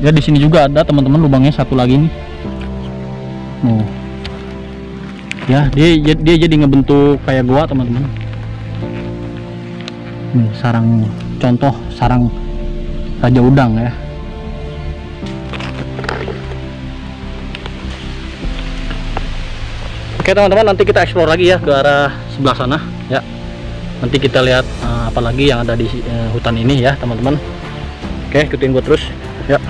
Ya di sini juga ada teman-teman lubangnya satu lagi nih. Oh. Ya, dia jadi ngebentuk kayak gua, teman-teman. Nih, sarang contoh sarang Raja Udang ya. Oke teman-teman, nanti kita explore lagi ya ke arah sebelah sana ya. Nanti kita lihat apa lagi yang ada di hutan ini ya teman-teman. Oke, ikutin gua terus ya.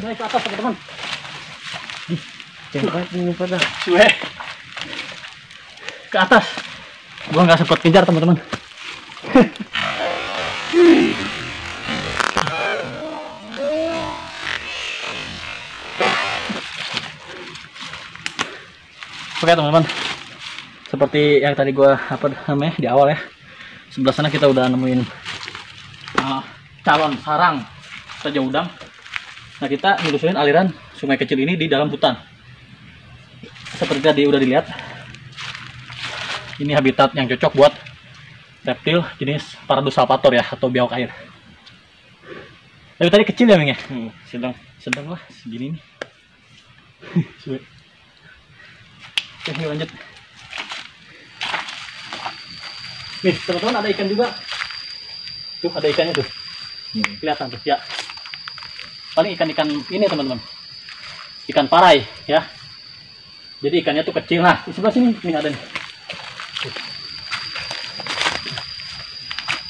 naik ke atas teman-teman. Tempat ini pada. Suwe. Ke atas. Gua nggak sempat kejar teman-teman. Oke teman-teman, seperti yang tadi gua di awal ya, sebelah sana kita udah nemuin calon sarang Raja Udang. Nah, kita nelusurin aliran sungai kecil ini di dalam hutan. Seperti tadi udah dilihat, ini habitat yang cocok buat reptil jenis Paradosalpator ya, atau biawak air. Tapi tadi kecil ya Ming ya? Sedang lah segini nih. Oke, yuk lanjut. Nih teman-teman, ada ikan juga. Tuh ada ikannya tuh. Kelihatan tuh ya. Paling ikan-ikan ini teman-teman, ikan parai ya. Jadi ikannya tuh kecil. Nah di sebelah sini ini ada nih.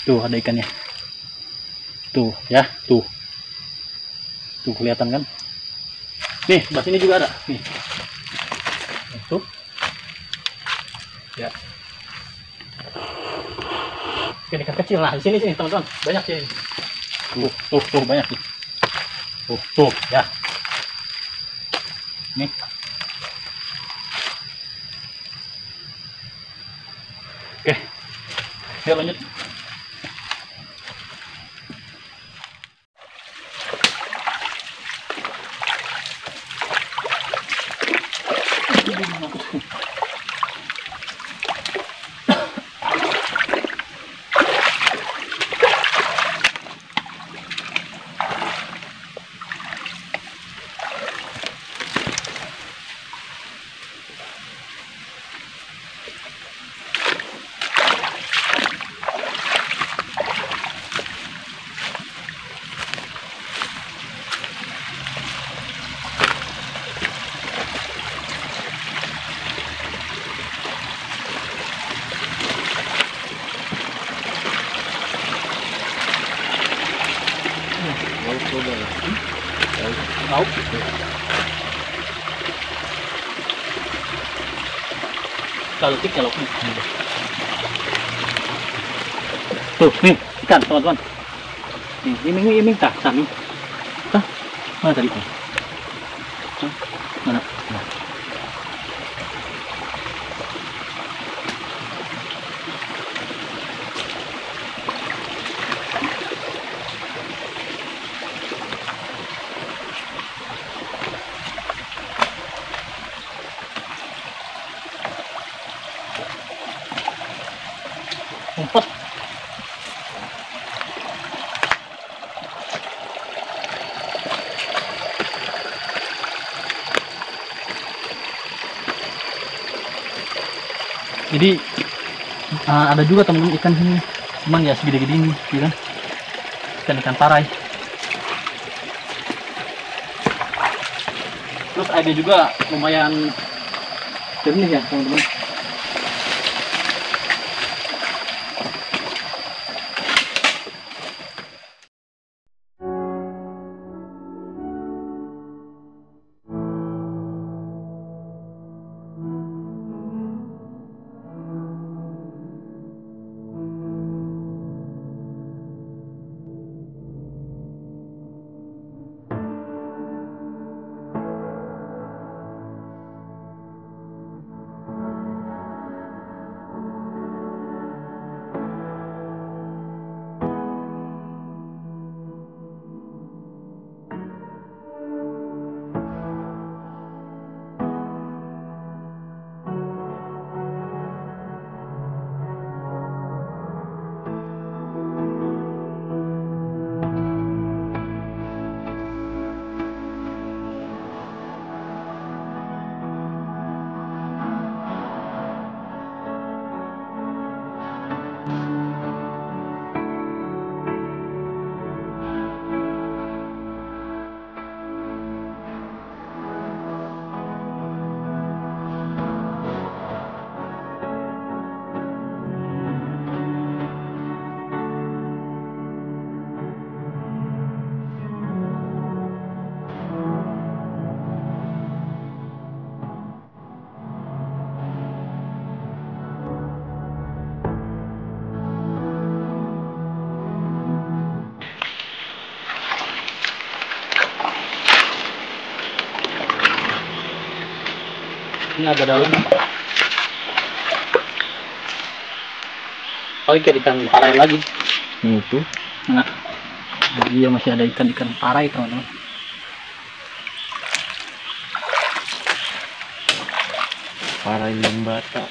Tuh ada ikannya. Tuh ya, tuh kelihatan kan. Nih sebelah sini juga ada. Nih tuh ya, ikan kecil. Nah di sini teman-teman banyak sini. Tuh banyak nih. Tuh ya. Nih. Oke. Yuk lanjut. Tahu. Kalau tuh nih ikan teman-teman. Nih ini tak sami. Mana tadi? Mana? Nah. Umpet. Jadi ada juga teman-teman ikan sini, cuman ya segede-gede ini, ya kan? Ikan parai. Terus airnya juga lumayan jernih ya teman-teman. Ini agak dalam. Oh, ikan ikan parai lagi. Ini itu. Nah, dia masih ada ikan parai, teman-teman. Parai yang bata.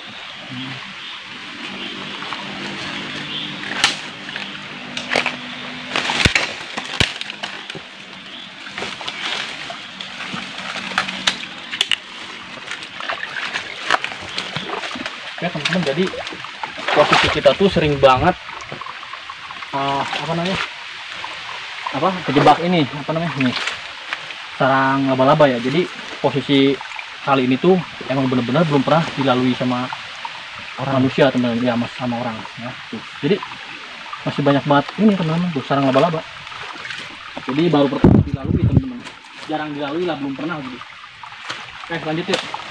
Oke teman-teman, jadi posisi kita tuh sering banget kejebak ini sarang laba-laba ya. Jadi posisi kali ini tuh emang bener-bener belum pernah dilalui sama orang manusia, teman-teman, ya mas, sama orang ya tuh. Jadi masih banyak banget ini teman-teman tuh sarang laba-laba. Jadi baru pertama dilalui teman-teman, jarang dilalui lah, belum pernah gitu. Oke lanjut yuk.